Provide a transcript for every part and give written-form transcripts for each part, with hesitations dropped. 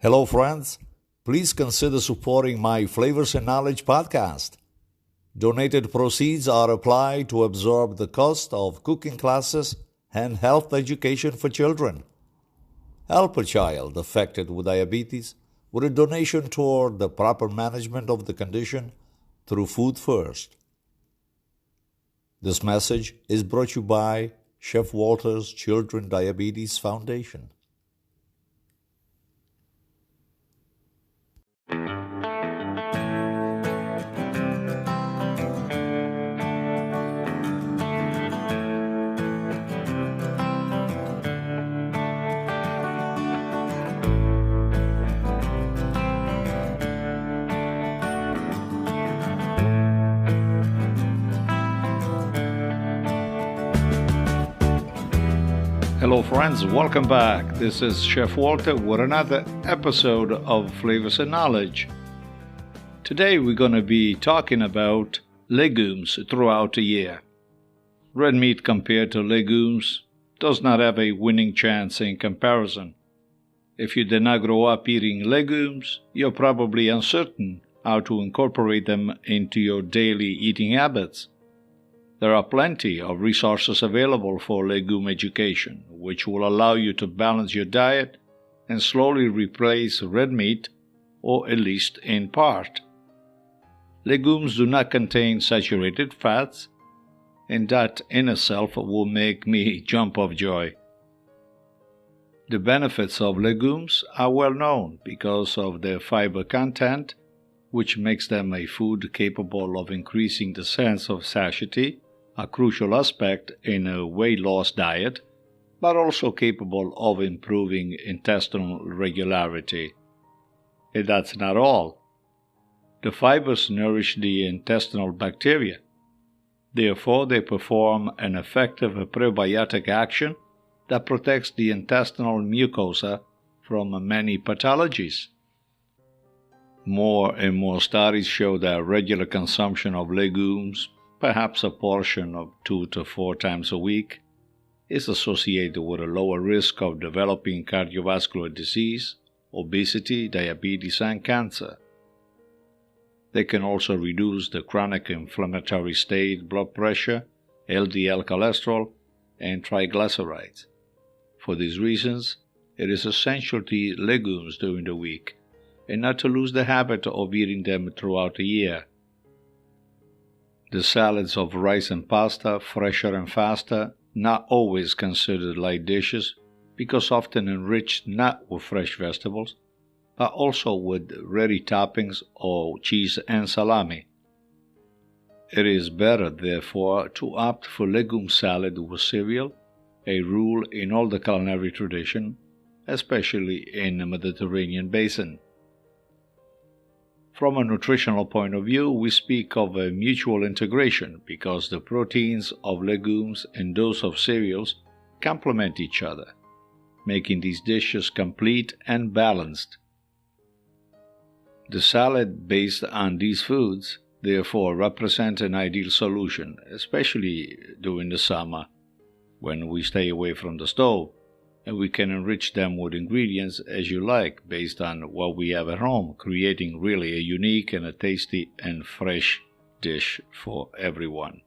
Hello, friends. Please consider supporting my Flavors and Knowledge podcast. Donated proceeds are applied to absorb the cost of cooking classes and health education for children. Help a child affected with diabetes with a donation toward the proper management of the condition through Food First. This message is brought to you by Chef Walter's Children Diabetes Foundation. Hello friends, welcome back. This is Chef Walter with another episode of Flavors and Knowledge. Today we're going to be talking about legumes throughout the year. Red meat compared to legumes does not have a winning chance in comparison. If you did not grow up eating legumes, you're probably uncertain how to incorporate them into your daily eating habits. There are plenty of resources available for legume education, which will allow you to balance your diet and slowly replace red meat, or at least in part. Legumes do not contain saturated fats, and that in itself will make me jump of joy. The benefits of legumes are well known because of their fiber content, which makes them a food capable of increasing the sense of satiety, a crucial aspect in a weight loss diet, but also capable of improving intestinal regularity. And that's not all. The fibers nourish the intestinal bacteria. Therefore, they perform an effective prebiotic action that protects the intestinal mucosa from many pathologies. More and more studies show that regular consumption of legumes, perhaps a portion of 2 to 4 times a week, is associated with a lower risk of developing cardiovascular disease, obesity, diabetes, and cancer. They can also reduce the chronic inflammatory state, blood pressure, LDL cholesterol, and triglycerides. For these reasons, it is essential to eat legumes during the week and not to lose the habit of eating them throughout the year. The salads of rice and pasta, fresher and faster, not always considered light dishes because often enriched not with fresh vegetables, but also with ready toppings or cheese and salami. It is better, therefore, to opt for legume salad with cereal, a rule in all the culinary tradition, especially in the Mediterranean basin. From a nutritional point of view, we speak of a mutual integration because the proteins of legumes and those of cereals complement each other, making these dishes complete and balanced. The salad based on these foods, therefore, represent an ideal solution, especially during the summer, when we stay away from the stove, and we can enrich them with ingredients as you like based on what we have at home, creating really a unique and a tasty and fresh dish for everyone.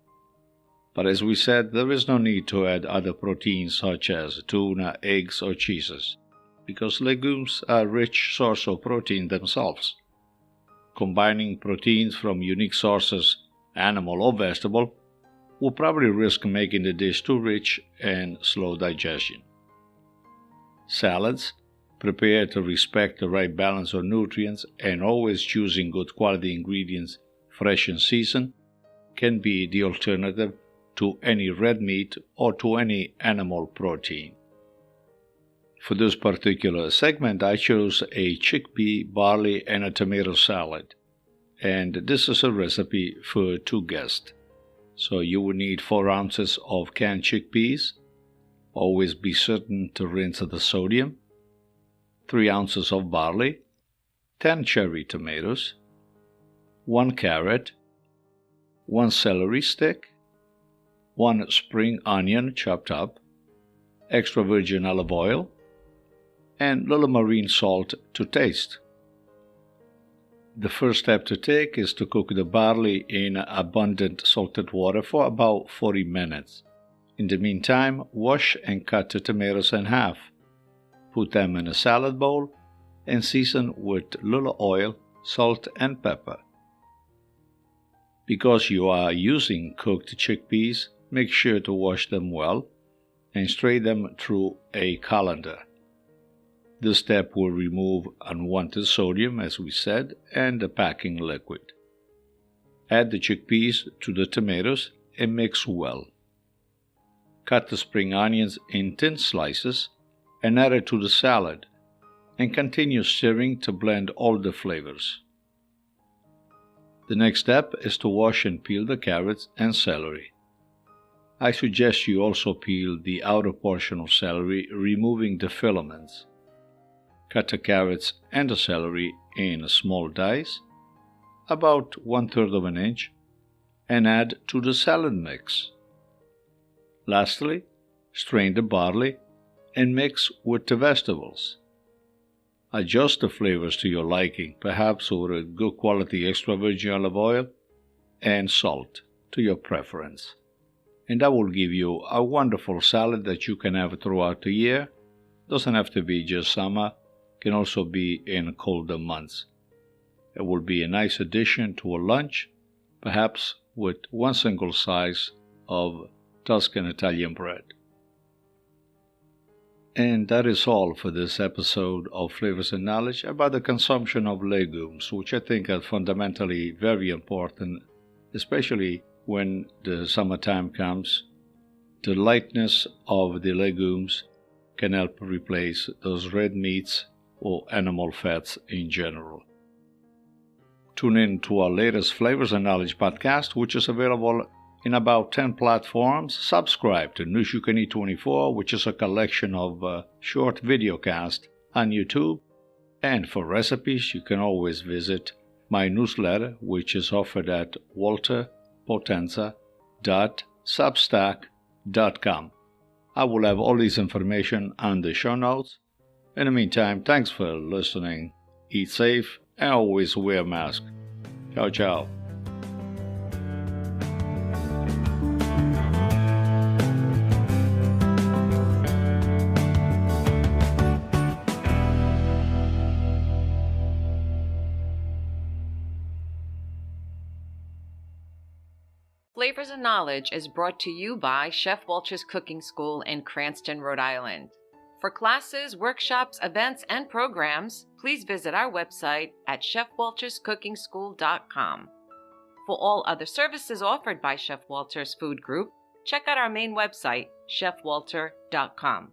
But as we said, there is no need to add other proteins such as tuna, eggs, or cheeses, because legumes are a rich source of protein themselves. Combining proteins from unique sources, animal or vegetable, will probably risk making the dish too rich and slow digestion. Salads, prepared to respect the right balance of nutrients and always choosing good quality ingredients, fresh and seasoned, can be the alternative to any red meat or to any animal protein. For this particular segment, I chose a chickpea, barley, and a tomato salad, and this is a recipe for 2 guests. So you will need 4 ounces of canned chickpeas. Always be certain to rinse the sodium. 3 ounces of barley, 10 cherry tomatoes, 1 carrot, 1 celery stick, 1 spring onion chopped up, extra virgin olive oil, and little marine salt to taste. The first step to take is to cook the barley in abundant salted water for about 40 minutes. In the meantime, wash and cut the tomatoes in half. Put them in a salad bowl and season with little oil, salt, and pepper. Because you are using cooked chickpeas, make sure to wash them well and strain them through a colander. This step will remove unwanted sodium, as we said, and the packing liquid. Add the chickpeas to the tomatoes and mix well. Cut the spring onions in thin slices and add it to the salad, and continue stirring to blend all the flavors. The next step is to wash and peel the carrots and celery. I suggest you also peel the outer portion of celery, removing the filaments. Cut the carrots and the celery in small dice, about 1/3 of an inch, and add to the salad mix. Lastly, strain the barley and mix with the vegetables. Adjust the flavors to your liking, perhaps with a good quality extra virgin olive oil and salt to your preference. And that will give you a wonderful salad that you can have throughout the year. Doesn't have to be just summer, can also be in colder months. It will be a nice addition to a lunch, perhaps with one single slice of Tuscan Italian bread. And that is all for this episode of Flavors and Knowledge about the consumption of legumes, which I think are fundamentally very important, especially when the summertime comes. The lightness of the legumes can help replace those red meats or animal fats in general. Tune in to our latest Flavors and Knowledge podcast, which is available in about 10 platforms. Subscribe to Nourish 24, which is a collection of short videocasts on YouTube. And for recipes, you can always visit my newsletter, which is offered at walterpotenza.substack.com. I will have all this information on the show notes. In the meantime, thanks for listening. Eat safe and always wear a mask. Ciao, ciao. Flavors and Knowledge is brought to you by Chef Walter's Cooking School in Cranston, Rhode Island. For classes, workshops, events, and programs, please visit our website at chefwalterscookingschool.com. For all other services offered by Chef Walter's Food Group, check out our main website, chefwalter.com.